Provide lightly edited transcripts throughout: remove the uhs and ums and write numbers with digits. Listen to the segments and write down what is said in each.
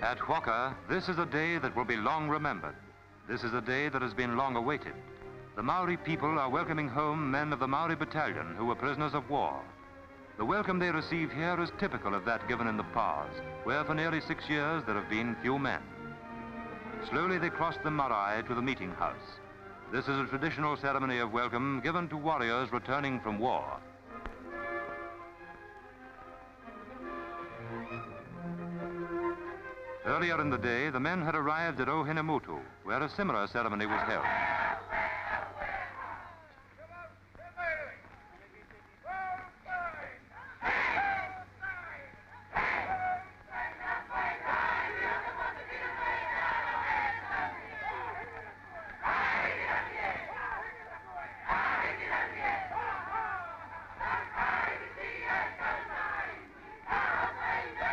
At Waka, this is a day that will be long remembered. This is a day that has been long awaited. The Maori people are welcoming home men of the Maori battalion who were prisoners of war. The welcome they receive here is typical of that given in the POW'S, where for nearly 6 years there have been few men. Slowly they cross the marae to the meeting house. This is a traditional ceremony of welcome given to warriors returning from war. Earlier in the day, the men had arrived at Ohinemutu, where a similar ceremony was held.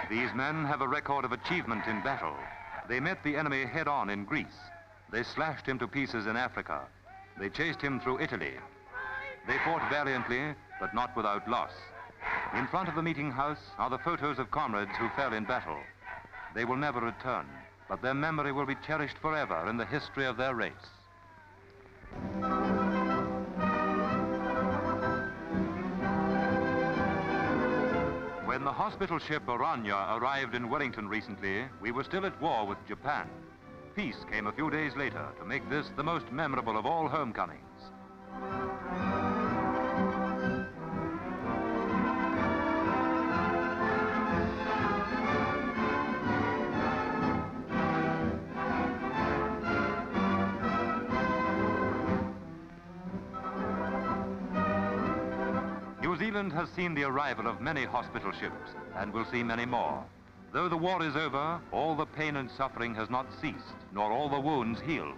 These men have a record of achievement in battle. They met the enemy head-on in Greece. They slashed him to pieces in Africa. They chased him through Italy. They fought valiantly, but not without loss. In front of the meeting house are the photos of comrades who fell in battle. They will never return, but their memory will be cherished forever in the history of their race. When the hospital ship Orania arrived in Wellington recently, we were still at war with Japan. Peace came a few days later to make this the most memorable of all homecomings. New Zealand has seen the arrival of many hospital ships and will see many more. Though the war is over, all the pain and suffering has not ceased, nor all the wounds healed.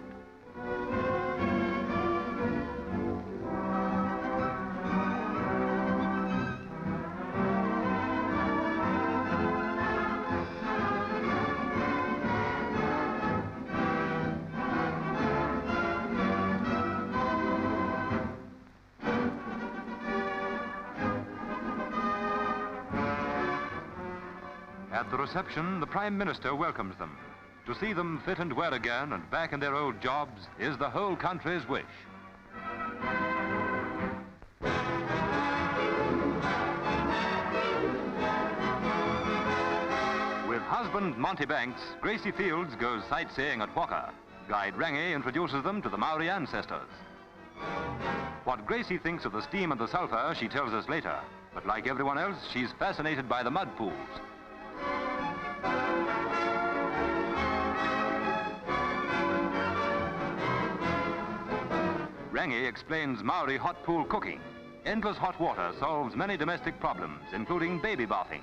At the reception, the Prime Minister welcomes them. To see them fit and well again and back in their old jobs is the whole country's wish. With husband Monty Banks, Gracie Fields goes sightseeing at Waka. Guide Rangi introduces them to the Maori ancestors. What Gracie thinks of the steam and the sulfur, she tells us later. But like everyone else, she's fascinated by the mud pools. Rangi explains Maori hot pool cooking. Endless hot water solves many domestic problems, including baby bathing.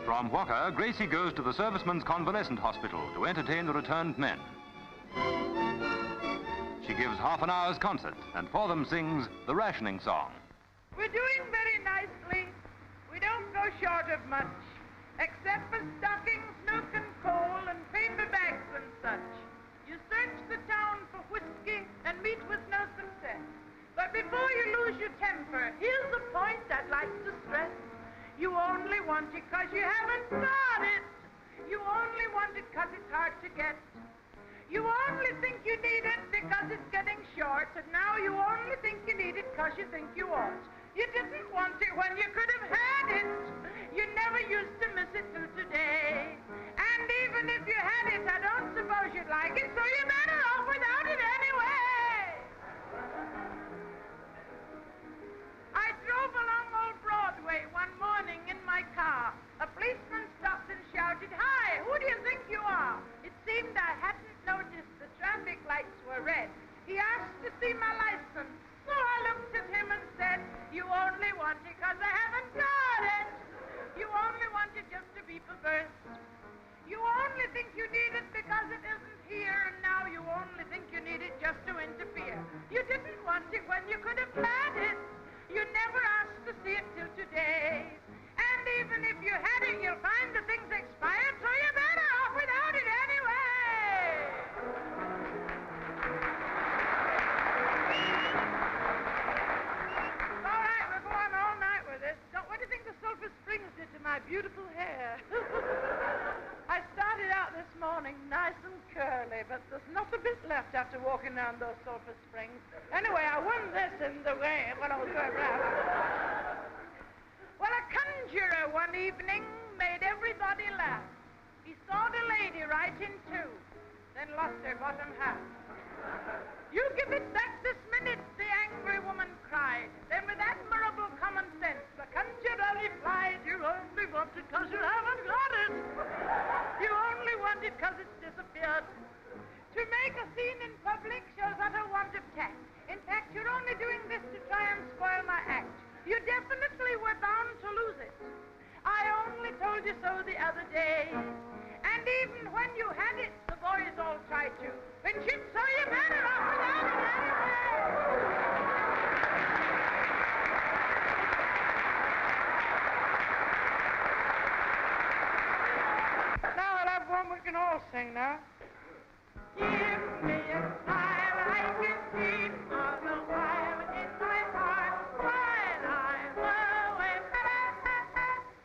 From Waka, Gracie goes to the Servicemen's Convalescent Hospital to entertain the returned men. She gives half an hour's concert and for them sings the rationing song. We're doing very nicely. We don't go short of much, except for stockings, milk and coal, and paper bags and such. You search the town for whiskey and meet with no success. But before you lose your temper, here's the point I'd like to stress. You only want it 'cause you haven't got it. You only want it 'cause it's hard to get. You only think you need it because it's getting short, and now you only think you need it 'cause you think you ought. You didn't want it when you could have had it. You never used to miss it till today. And even if you had it, I don't suppose you'd like it, so you're better off without it anyway. I drove along Old Broadway one morning in my car. A policeman stopped and shouted, "Hi, who do you think you are?" It seemed I hadn't noticed the traffic lights were red. He asked to see my license. So I looked at him and said, "You only want it 'cause I haven't got it. You only want it just to be perverse. You only think you need it because it isn't here, and now you only think you need it just to interfere. You didn't want it when you could have had it. You never asked to see it till today. And even if you had it, you'll find the thing's expired, so you're better off without it anyway." All right, we'll go on all night with this. What do you think the sulfur springs did to my beautiful hair? I started out this morning nice and curly, but there's not a bit left after walking down those sulfur springs. Anyway, I won this in the way when I was going round. Well, a conjurer one evening made everybody laugh. He saw the lady right in two, then lost her bottom half. You give it back this minute, the angry woman cried. Then with admirable common sense, the conjurer replied, you only want it because you haven't got it. You only want it because it's disappeared. To make a scene in public shows utter want of tact. In fact, you're only doing this to try and spoil my act. You definitely were bound to lose it. I only told you so the other day. And even when you had it, the boys all tried to. When shit saw you better off without it anyway. Now I'll have one we can all sing now. Give me a smile I can keep all the while in my heart while I'm away.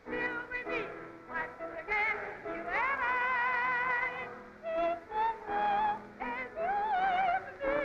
Still with me once again, you and I. As you with me.